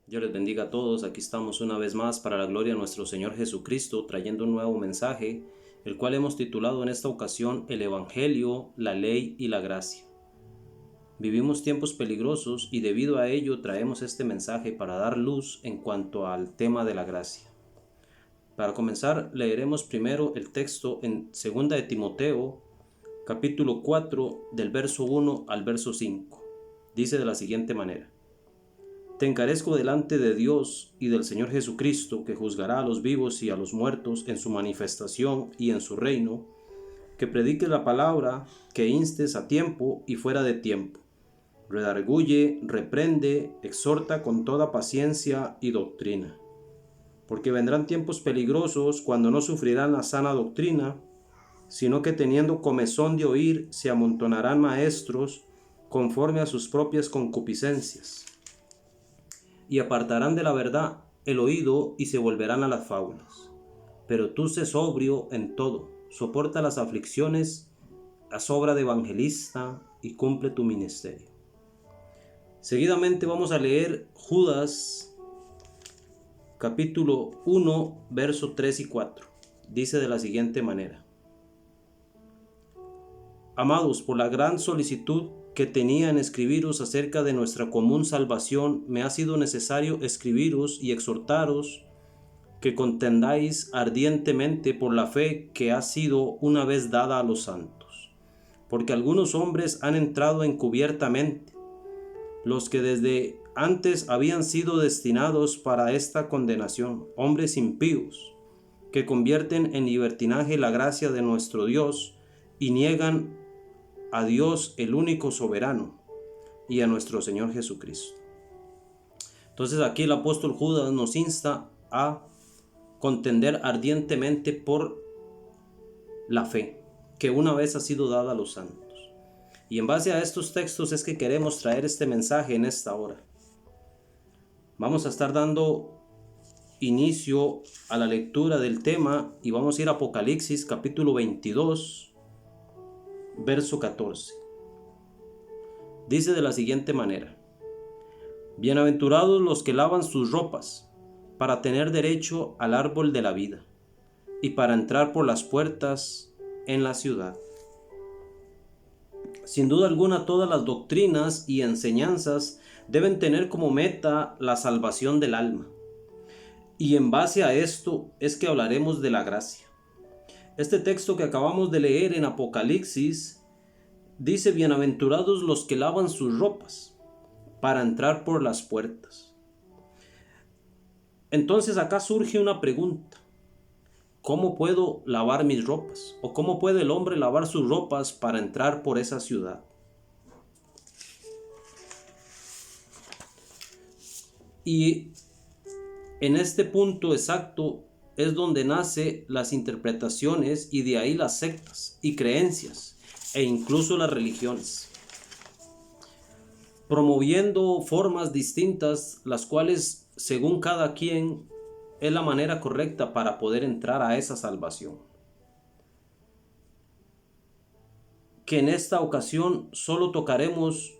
Dios les bendiga a todos. Aquí estamos una vez más para la gloria de nuestro Señor Jesucristo, trayendo un nuevo mensaje, el cual hemos titulado en esta ocasión El Evangelio, la Ley y la Gracia. Vivimos tiempos peligrosos y debido a ello traemos este mensaje para dar luz en cuanto al tema de la gracia. Para comenzar, leeremos primero el texto en 2 de Timoteo, capítulo 4, del verso 1 al verso 5. Dice de la siguiente manera: Te encarezco delante de Dios y del Señor Jesucristo, que juzgará a los vivos y a los muertos en su manifestación y en su reino, que prediques la palabra, que instes a tiempo y fuera de tiempo. Redarguye, reprende, exhorta con toda paciencia y doctrina. Porque vendrán tiempos peligrosos cuando no sufrirán la sana doctrina, sino que teniendo comezón de oír, se amontonarán maestros conforme a sus propias concupiscencias, y apartarán de la verdad el oído y se volverán a las fábulas. Pero tú sé sobrio en todo, soporta las aflicciones, haz obra de evangelista y cumple tu ministerio. Seguidamente vamos a leer Judas capítulo 1, verso 3 y 4. Dice de la siguiente manera: Amados, por la gran solicitud que tenía en escribiros acerca de nuestra común salvación, me ha sido necesario escribiros y exhortaros que contendáis ardientemente por la fe que ha sido una vez dada a los santos. Porque algunos hombres han entrado encubiertamente, los que desde antes habían sido destinados para esta condenación, hombres impíos, que convierten en libertinaje la gracia de nuestro Dios y niegan a Dios el único soberano y a nuestro Señor Jesucristo. Entonces aquí el apóstol Judas nos insta a contender ardientemente por la fe que una vez ha sido dada a los santos. Y en base a estos textos es que queremos traer este mensaje en esta hora. Vamos a estar dando inicio a la lectura del tema y vamos a ir a Apocalipsis capítulo 22, verso 14. Dice de la siguiente manera: Bienaventurados los que lavan sus ropas, para tener derecho al árbol de la vida, y para entrar por las puertas en la ciudad. Sin duda alguna, todas las doctrinas y enseñanzas deben tener como meta la salvación del alma. Y en base a esto es que hablaremos de la gracia. Este texto que acabamos de leer en Apocalipsis dice: Bienaventurados los que lavan sus ropas, para entrar por las puertas. Entonces acá surge una pregunta: ¿cómo puedo lavar mis ropas? ¿O cómo puede el hombre lavar sus ropas para entrar por esa ciudad? Y en este punto exacto es donde nacen las interpretaciones y de ahí las sectas y creencias e incluso las religiones, promoviendo formas distintas, las cuales según cada quien es la manera correcta para poder entrar a esa salvación. Que en esta ocasión solo tocaremos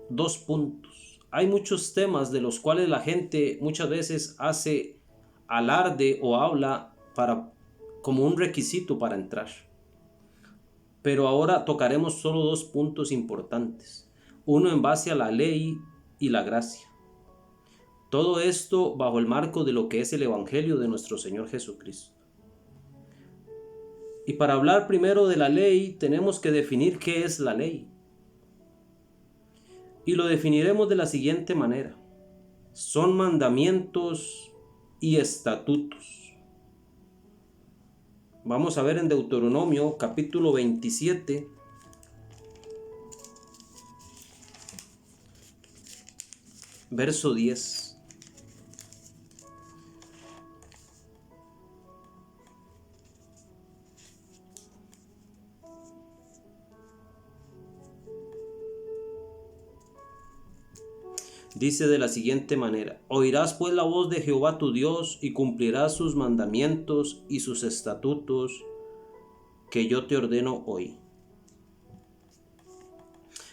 dos puntos. Hay muchos temas de los cuales la gente muchas veces hace alarde o habla como un requisito para entrar. Pero ahora tocaremos solo dos puntos importantes. Uno en base a la ley y la gracia. Todo esto bajo el marco de lo que es el Evangelio de nuestro Señor Jesucristo. Y para hablar primero de la ley, tenemos que definir qué es la ley. Y lo definiremos de la siguiente manera: son mandamientos y estatutos. Vamos a ver en Deuteronomio capítulo 27, verso 10. Dice de la siguiente manera: Oirás pues la voz de Jehová tu Dios y cumplirás sus mandamientos y sus estatutos que yo te ordeno hoy.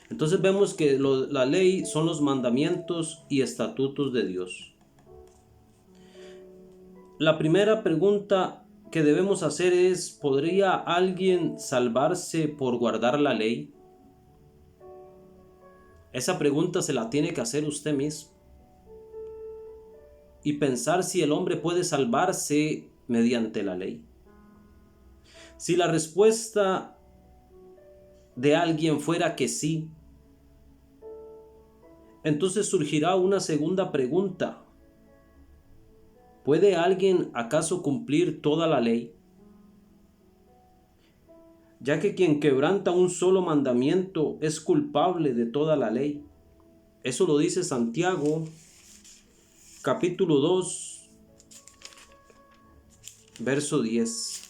Entonces vemos que la ley son los mandamientos y estatutos de Dios. La primera pregunta que debemos hacer es, ¿podría alguien salvarse por guardar la ley? Esa pregunta se la tiene que hacer usted mismo y pensar si el hombre puede salvarse mediante la ley. Si la respuesta de alguien fuera que sí, entonces surgirá una segunda pregunta. ¿Puede alguien acaso cumplir toda la ley? Ya que quien quebranta un solo mandamiento es culpable de toda la ley. Eso lo dice Santiago, capítulo 2, verso 10.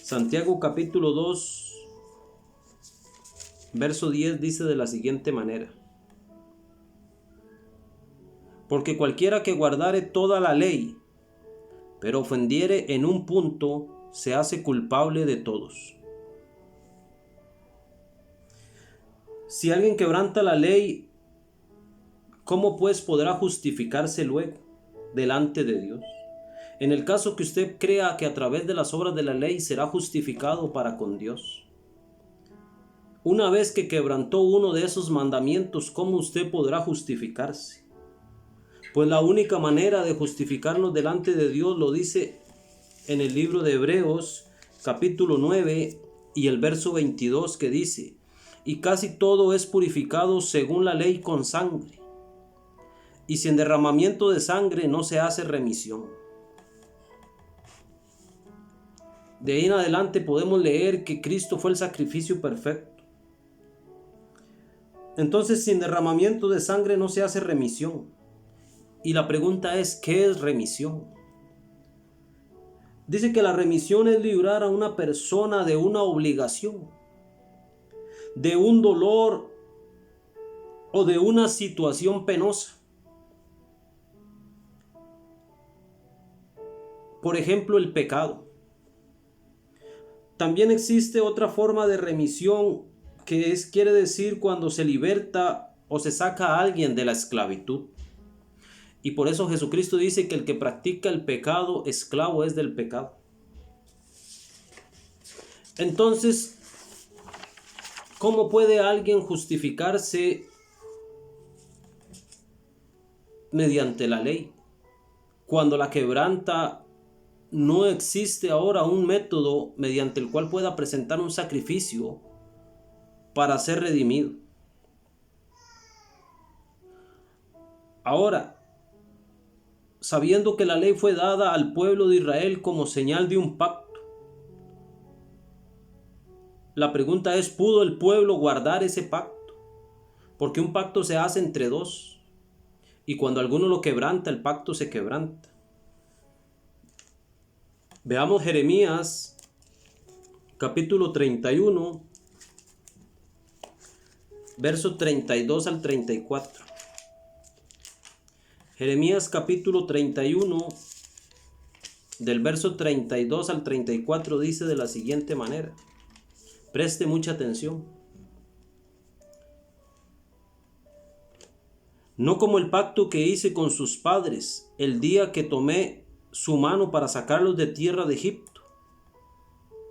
Santiago capítulo 2, verso 10 dice de la siguiente manera: porque cualquiera que guardare toda la ley, pero ofendiere en un punto, se hace culpable de todos. Si alguien quebranta la ley, ¿cómo pues podrá justificarse luego delante de Dios? En el caso que usted crea que a través de las obras de la ley será justificado para con Dios. Una vez que quebrantó uno de esos mandamientos, ¿cómo usted podrá justificarse? Pues la única manera de justificarnos delante de Dios lo dice en el libro de Hebreos, capítulo 9 y el verso 22, que dice: y casi todo es purificado según la ley con sangre, y sin derramamiento de sangre no se hace remisión. De ahí en adelante podemos leer que Cristo fue el sacrificio perfecto. Entonces, sin derramamiento de sangre no se hace remisión. Y la pregunta es, ¿qué es remisión? Dice que la remisión es librar a una persona de una obligación, de un dolor o de una situación penosa. Por ejemplo, el pecado. También existe otra forma de remisión que quiere decir cuando se liberta o se saca a alguien de la esclavitud. Y por eso Jesucristo dice que el que practica el pecado, esclavo es del pecado. Entonces, ¿cómo puede alguien justificarse mediante la ley? Cuando la quebranta, no existe ahora un método mediante el cual pueda presentar un sacrificio para ser redimido. Ahora, sabiendo que la ley fue dada al pueblo de Israel como señal de un pacto, la pregunta es, ¿pudo el pueblo guardar ese pacto? Porque un pacto se hace entre dos, y cuando alguno lo quebranta, el pacto se quebranta. Veamos Jeremías capítulo 31, versos 32 al 34. Jeremías capítulo 31, del verso 32 al 34 dice de la siguiente manera. Preste mucha atención. No como el pacto que hice con sus padres el día que tomé su mano para sacarlos de tierra de Egipto.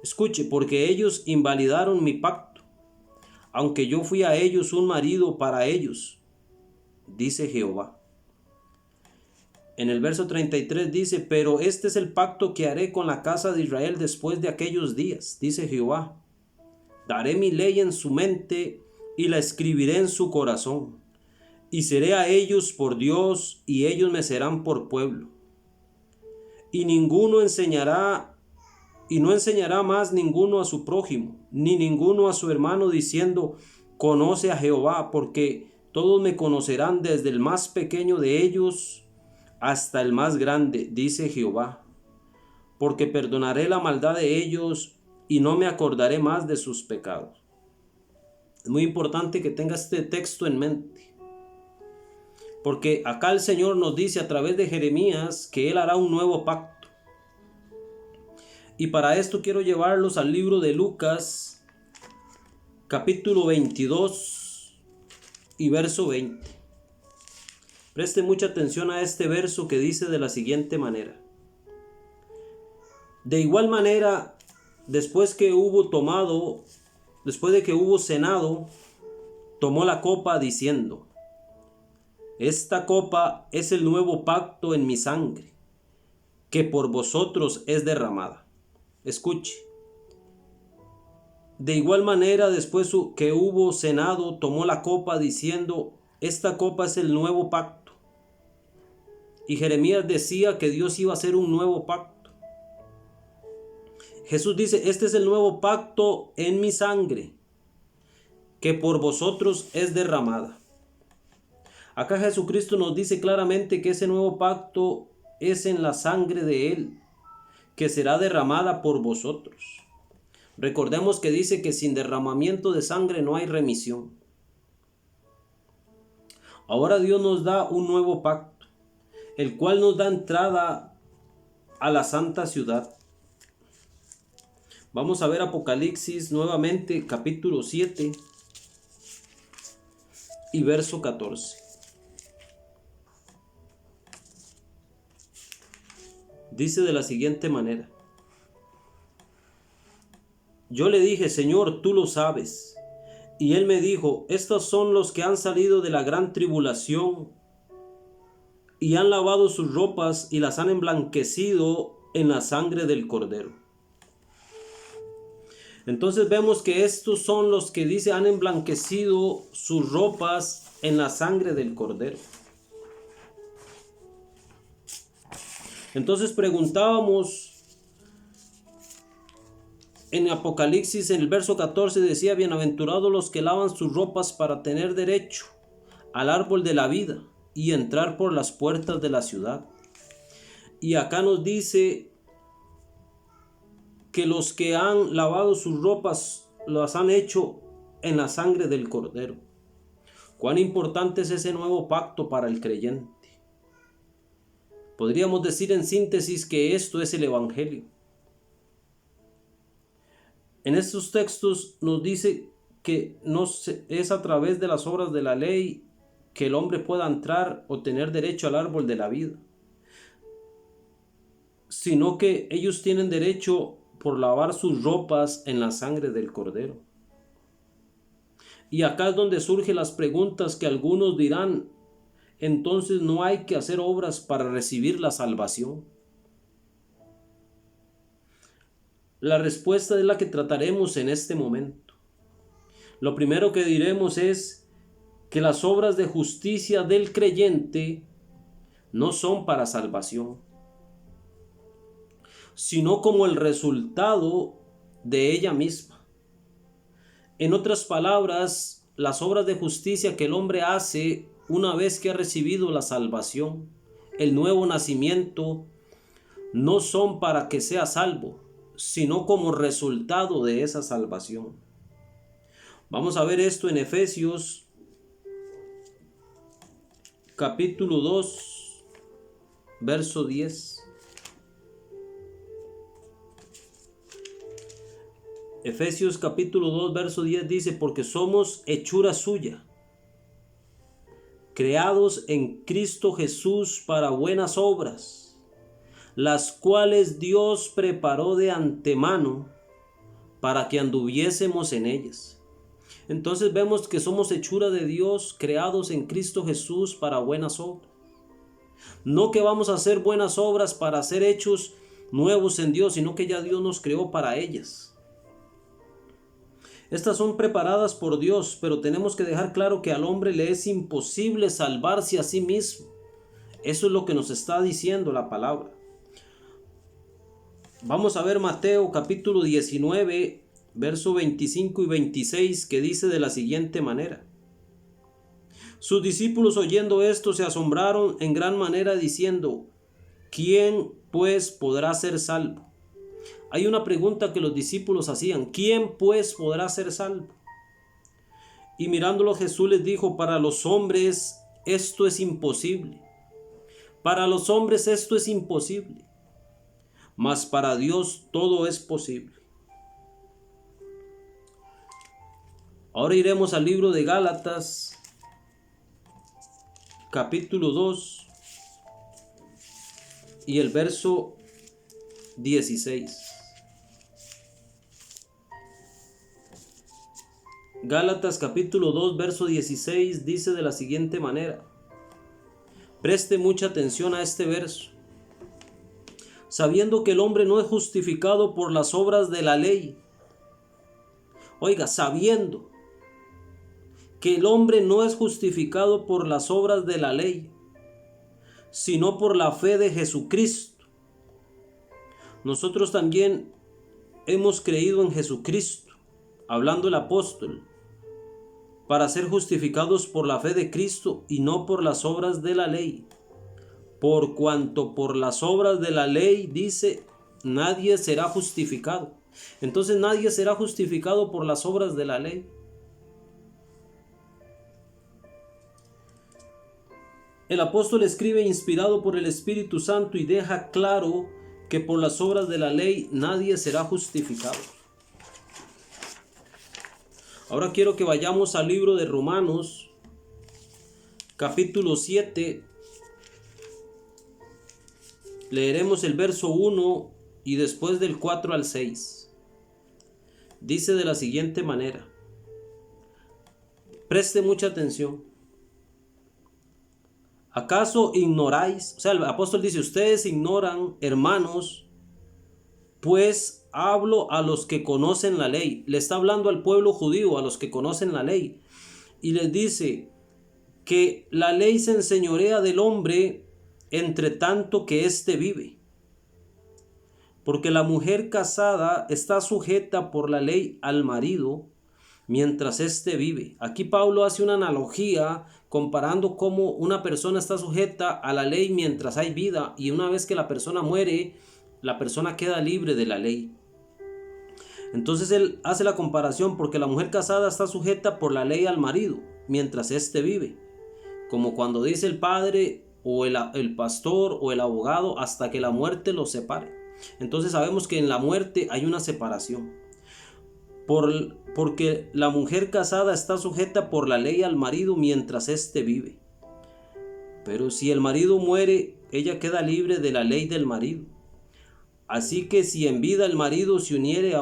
Escuche, porque ellos invalidaron mi pacto, aunque yo fui a ellos un marido para ellos, dice Jehová. En el verso 33 dice, pero este es el pacto que haré con la casa de Israel después de aquellos días, dice Jehová. Daré mi ley en su mente y la escribiré en su corazón, y seré a ellos por Dios y ellos me serán por pueblo. Y no enseñará más ninguno a su prójimo, ni ninguno a su hermano diciendo, conoce a Jehová, porque todos me conocerán desde el más pequeño de ellos hasta el más grande, dice Jehová. Porque perdonaré la maldad de ellos y no me acordaré más de sus pecados. Es muy importante que tenga este texto en mente, porque acá el Señor nos dice a través de Jeremías que Él hará un nuevo pacto. Y para esto quiero llevarlos al libro de Lucas, capítulo 22 y verso 20. Preste mucha atención a este verso que dice de la siguiente manera: de igual manera, después de que hubo cenado, tomó la copa diciendo: esta copa es el nuevo pacto en mi sangre, que por vosotros es derramada. Escuche. De igual manera, después que hubo cenado, tomó la copa diciendo: esta copa es el nuevo pacto. Y Jeremías decía que Dios iba a hacer un nuevo pacto. Jesús dice: este es el nuevo pacto en mi sangre, que por vosotros es derramada. Acá Jesucristo nos dice claramente que ese nuevo pacto es en la sangre de Él, que será derramada por vosotros. Recordemos que dice que sin derramamiento de sangre no hay remisión. Ahora Dios nos da un nuevo pacto, el cual nos da entrada a la santa ciudad. Vamos a ver Apocalipsis nuevamente, capítulo 7 y verso 14. Dice de la siguiente manera: yo le dije: Señor, tú lo sabes. Y él me dijo: estos son los que han salido de la gran tribulación y han lavado sus ropas y las han emblanquecido en la sangre del Cordero. Entonces vemos que estos son los que dice han emblanquecido sus ropas en la sangre del Cordero. Entonces preguntábamos en Apocalipsis, en el verso 14 decía: bienaventurados los que lavan sus ropas para tener derecho al árbol de la vida y entrar por las puertas de la ciudad. Y acá nos dice que los que han lavado sus ropas las han hecho en la sangre del Cordero. Cuán importante es ese nuevo pacto para el creyente. Podríamos decir en síntesis que esto es el Evangelio. En estos textos nos dice que no es a través de las obras de la ley que el hombre pueda entrar o tener derecho al árbol de la vida, sino que ellos tienen derecho por lavar sus ropas en la sangre del Cordero. Y acá es donde surgen las preguntas que algunos dirán: entonces no hay que hacer obras para recibir la salvación. La respuesta es la que trataremos en este momento. Lo primero que diremos es que las obras de justicia del creyente no son para salvación, sino como el resultado de ella misma. En otras palabras, las obras de justicia que el hombre hace una vez que ha recibido la salvación, el nuevo nacimiento, no son para que sea salvo, sino como resultado de esa salvación. Vamos a ver esto en Efesios capítulo 2, verso 10. Efesios capítulo 2, verso 10 dice: porque somos hechura suya, creados en Cristo Jesús para buenas obras, las cuales Dios preparó de antemano para que anduviésemos en ellas. Entonces vemos que somos hechura de Dios, creados en Cristo Jesús para buenas obras. No que vamos a hacer buenas obras para ser hechos nuevos en Dios, sino que ya Dios nos creó para ellas. Estas son preparadas por Dios, pero tenemos que dejar claro que al hombre le es imposible salvarse a sí mismo. Eso es lo que nos está diciendo la palabra. Vamos a ver Mateo capítulo 19, verso 25 y 26, que dice de la siguiente manera: sus discípulos oyendo esto se asombraron en gran manera diciendo: ¿quién pues podrá ser salvo? Hay una pregunta que los discípulos hacían: ¿quién pues podrá ser salvo? Y mirándolo Jesús les dijo: para los hombres esto es imposible. Para los hombres esto es imposible, mas para Dios todo es posible. Ahora iremos al libro de Gálatas, capítulo 2 y el verso 16. Gálatas capítulo 2, verso 16 dice de la siguiente manera. Preste mucha atención a este verso. Sabiendo que el hombre no es justificado por las obras de la ley. Oiga, sabiendo que el hombre no es justificado por las obras de la ley, sino por la fe de Jesucristo. Nosotros también hemos creído en Jesucristo, hablando el apóstol, para ser justificados por la fe de Cristo y no por las obras de la ley. Por cuanto por las obras de la ley, dice, nadie será justificado. Entonces nadie será justificado por las obras de la ley. El apóstol escribe inspirado por el Espíritu Santo y deja claro que por las obras de la ley nadie será justificado. Ahora quiero que vayamos al libro de Romanos, capítulo 7. Leeremos el verso 1 y después del 4 al 6. Dice de la siguiente manera. Preste mucha atención. ¿Acaso ignoráis? O sea, el apóstol dice, ustedes ignoran, hermanos, pues hablo a los que conocen la ley. Le está hablando al pueblo judío, a los que conocen la ley. Y les dice que la ley se enseñorea del hombre entre tanto que éste vive. Porque la mujer casada está sujeta por la ley al marido mientras éste vive. Aquí Pablo hace una analogía comparando cómo una persona está sujeta a la ley mientras hay vida y una vez que la persona muere, la persona queda libre de la ley. Entonces él hace la comparación porque la mujer casada está sujeta por la ley al marido mientras éste vive. Como cuando dice el padre o el pastor o el abogado hasta que la muerte los separe. Entonces sabemos que en la muerte hay una separación. Porque la mujer casada está sujeta por la ley al marido mientras éste vive. Pero si el marido muere, ella queda libre de la ley del marido. Así que si en vida el marido se uniere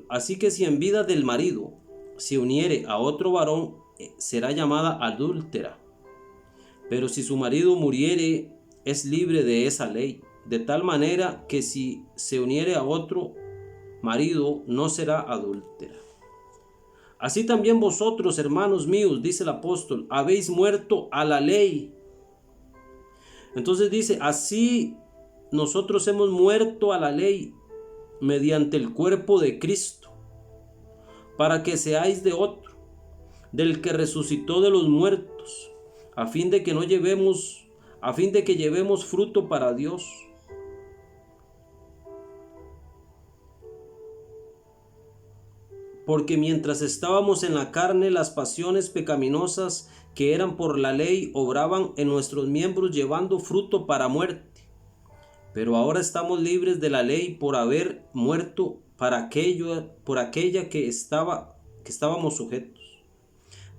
así que si en vida del marido se uniere a otro varón, será llamada adúltera. Pero si su marido muriere, es libre de esa ley, de tal manera que si se uniere a otro marido, no será adúltera. Así también vosotros, hermanos míos, dice el apóstol, habéis muerto a la ley. Entonces dice, así nosotros hemos muerto a la ley mediante el cuerpo de Cristo, para que seáis de otro, del que resucitó de los muertos, a fin de que llevemos fruto para Dios. Porque mientras estábamos en la carne, las pasiones pecaminosas que eran por la ley obraban en nuestros miembros llevando fruto para muerte. Pero ahora estamos libres de la ley por haber muerto por aquella que estábamos sujetos.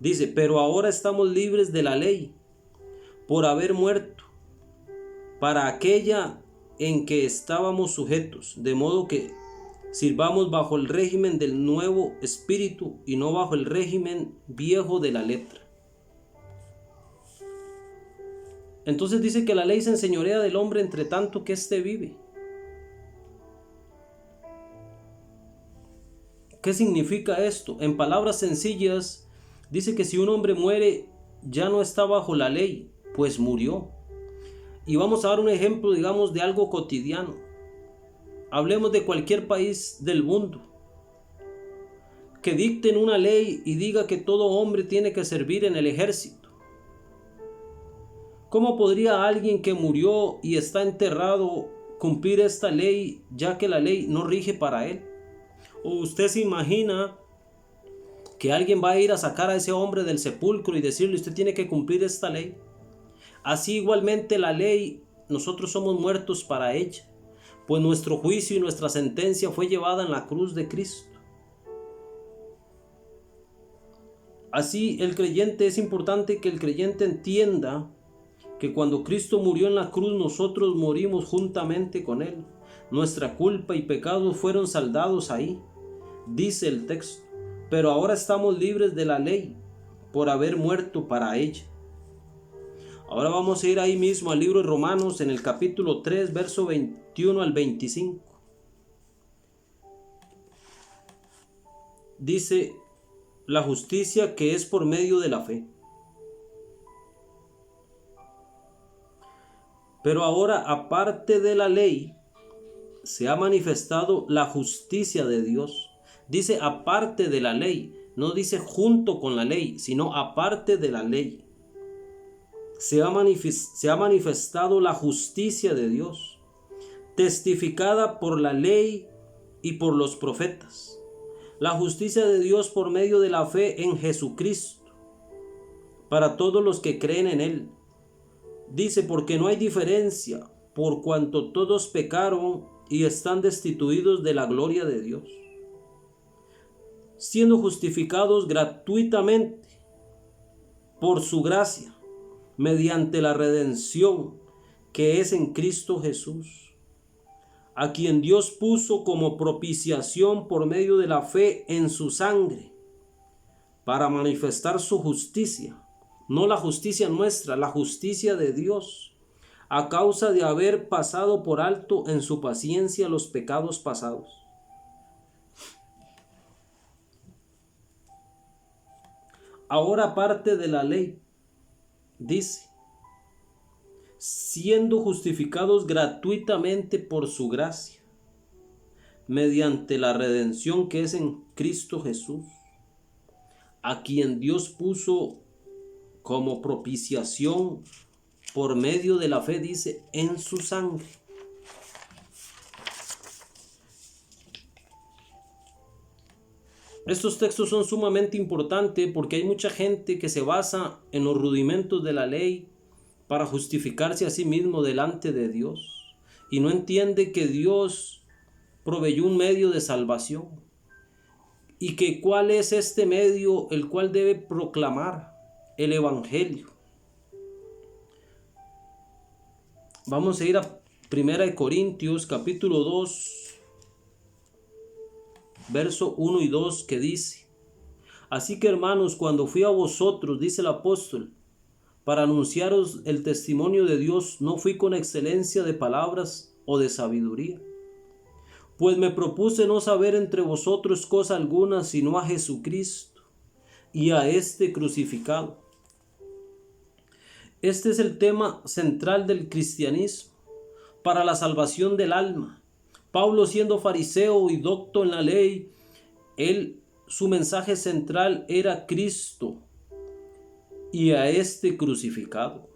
Dice, pero ahora estamos libres de la ley por haber muerto para aquella en que estábamos sujetos, de modo que sirvamos bajo el régimen del nuevo espíritu y no bajo el régimen viejo de la letra. Entonces dice que la ley se enseñorea del hombre entre tanto que éste vive. ¿Qué significa esto? En palabras sencillas, dice que si un hombre muere, ya no está bajo la ley, pues murió. Y vamos a dar un ejemplo, digamos, de algo cotidiano. Hablemos de cualquier país del mundo. Que dicten una ley y diga que todo hombre tiene que servir en el ejército. ¿Cómo podría alguien que murió y está enterrado cumplir esta ley, ya que la ley no rige para él? ¿O usted se imagina que alguien va a ir a sacar a ese hombre del sepulcro y decirle, usted tiene que cumplir esta ley? Así igualmente la ley, nosotros somos muertos para ella, pues nuestro juicio y nuestra sentencia fue llevada en la cruz de Cristo. Así es importante que el creyente entienda que cuando Cristo murió en la cruz, nosotros morimos juntamente con Él. Nuestra culpa y pecados fueron saldados ahí, dice el texto. Pero ahora estamos libres de la ley por haber muerto para ella. Ahora vamos a ir ahí mismo al libro de Romanos en el capítulo 3, verso 21 al 25. Dice: la justicia que es por medio de la fe. Pero ahora, aparte de la ley, se ha manifestado la justicia de Dios. Dice aparte de la ley, no dice junto con la ley, sino aparte de la ley. Se ha manifestado la justicia de Dios, testificada por la ley y por los profetas. La justicia de Dios por medio de la fe en Jesucristo, para todos los que creen en Él. Dice, porque no hay diferencia, por cuanto todos pecaron y están destituidos de la gloria de Dios, siendo justificados gratuitamente por su gracia, mediante la redención que es en Cristo Jesús, a quien Dios puso como propiciación por medio de la fe en su sangre, para manifestar su justicia, no la justicia nuestra, la justicia de Dios, a causa de haber pasado por alto en su paciencia los pecados pasados. Ahora, aparte de la ley, dice, siendo justificados gratuitamente por su gracia, mediante la redención que es en Cristo Jesús, a quien Dios puso como propiciación por medio de la fe, dice, en su sangre. Estos textos son sumamente importantes porque hay mucha gente que se basa en los rudimentos de la ley para justificarse a sí mismo delante de Dios y no entiende que Dios proveyó un medio de salvación y que cuál es este medio el cual debe proclamar: el Evangelio. Vamos a ir a 1 Corintios capítulo 2, verso 1 y 2, que dice: así que, hermanos, cuando fui a vosotros, dice el apóstol, para anunciaros el testimonio de Dios, no fui con excelencia de palabras o de sabiduría, pues me propuse no saber entre vosotros cosa alguna, sino a Jesucristo y a este crucificado. Este es el tema central del cristianismo para la salvación del alma. Pablo, siendo fariseo y docto en la ley, su mensaje central era Cristo y a este crucificado,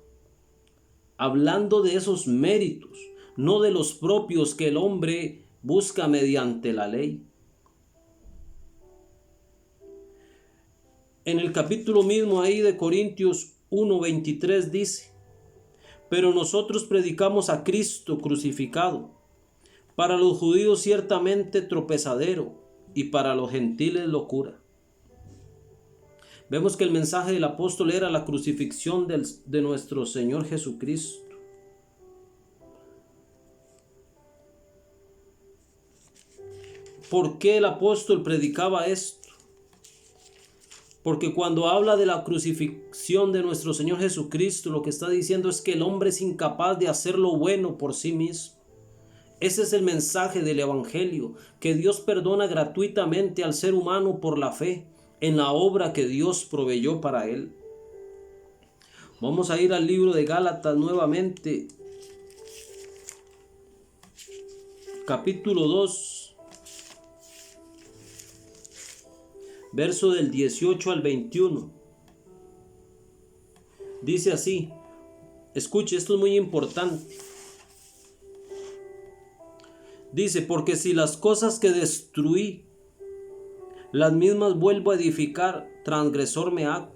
hablando de esos méritos, no de los propios que el hombre busca mediante la ley. En el capítulo mismo ahí de Corintios 1:23 dice: pero nosotros predicamos a Cristo crucificado, para los judíos ciertamente tropezadero y para los gentiles locura. Vemos que el mensaje del apóstol era la crucifixión de nuestro Señor Jesucristo. ¿Por qué el apóstol predicaba esto? Porque cuando habla de la crucifixión de nuestro Señor Jesucristo, lo que está diciendo es que el hombre es incapaz de hacer lo bueno por sí mismo. Ese es el mensaje del Evangelio, que Dios perdona gratuitamente al ser humano por la fe en la obra que Dios proveyó para él. Vamos a ir al libro de Gálatas nuevamente, capítulo 2, verso del 18 al 21. Dice así, escuche, esto es muy importante. Dice: porque si las cosas que destruí, las mismas vuelvo a edificar, transgresor me hago.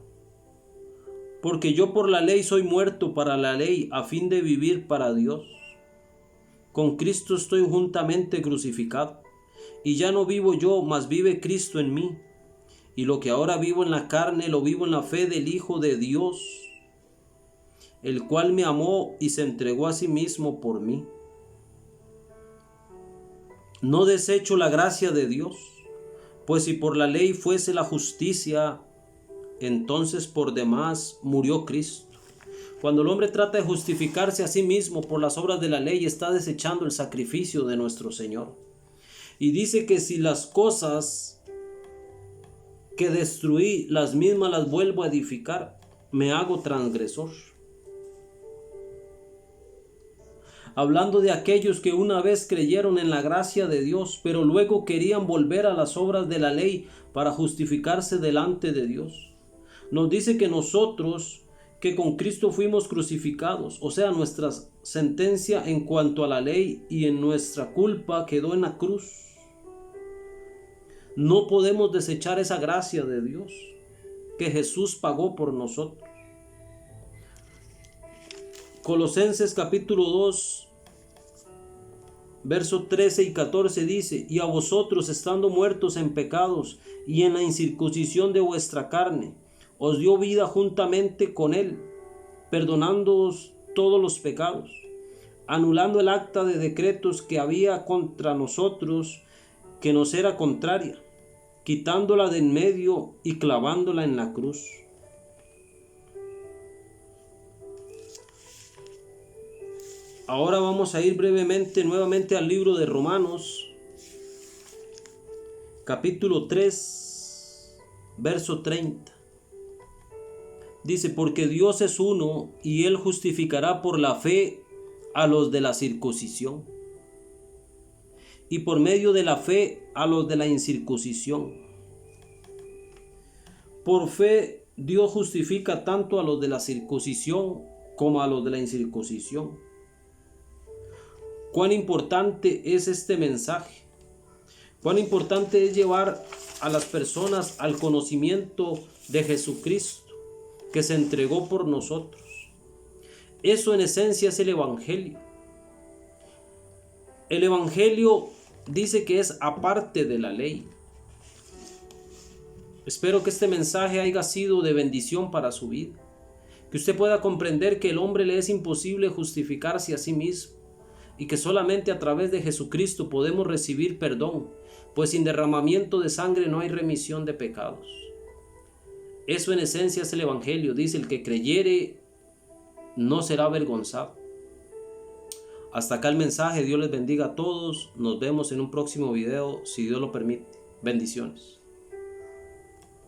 Porque yo por la ley soy muerto para la ley, a fin de vivir para Dios. Con Cristo estoy juntamente crucificado, y ya no vivo yo, mas vive Cristo en mí. y lo que ahora vivo en la carne lo vivo en la fe del Hijo de Dios, el cual me amó y se entregó a sí mismo por mí. No desecho la gracia de Dios, pues si por la ley fuese la justicia, entonces por demás murió Cristo. Cuando el hombre trata de justificarse a sí mismo por las obras de la ley, está desechando el sacrificio de nuestro Señor. Y dice que si las cosas que destruí, las mismas las vuelvo a edificar, me hago transgresor. Hablando de aquellos que una vez creyeron en la gracia de Dios, pero luego querían volver a las obras de la ley para justificarse delante de Dios. Nos dice que nosotros, que con Cristo fuimos crucificados, o sea, nuestra sentencia en cuanto a la ley y en nuestra culpa quedó en la cruz. No podemos desechar esa gracia de Dios que Jesús pagó por nosotros. Colosenses capítulo 2, versos 13 y 14 dice: y a vosotros, estando muertos en pecados y en la incircuncisión de vuestra carne, os dio vida juntamente con él, perdonándoos todos los pecados, anulando el acta de decretos que había contra nosotros, que nos era contraria, quitándola de en medio y clavándola en la cruz. Ahora vamos a ir brevemente nuevamente al libro de Romanos, capítulo 3, verso 30. Dice: porque Dios es uno y Él justificará por la fe a los de la circuncisión y por medio de la fe a los de la incircuncisión. Por fe Dios justifica tanto a los de la circuncisión como a los de la incircuncisión. Cuán importante es este mensaje. Cuán importante es llevar a las personas al conocimiento de Jesucristo, que se entregó por nosotros. Eso en esencia es el Evangelio. El Evangelio dice que es aparte de la ley. Espero que este mensaje haya sido de bendición para su vida, que usted pueda comprender que el hombre le es imposible justificarse a sí mismo y que solamente a través de Jesucristo podemos recibir perdón, pues sin derramamiento de sangre no hay remisión de pecados. Eso en esencia es el Evangelio. Dice: el que creyere no será avergonzado. Hasta acá el mensaje. Dios les bendiga a todos. Nos vemos en un próximo video, si Dios lo permite. Bendiciones.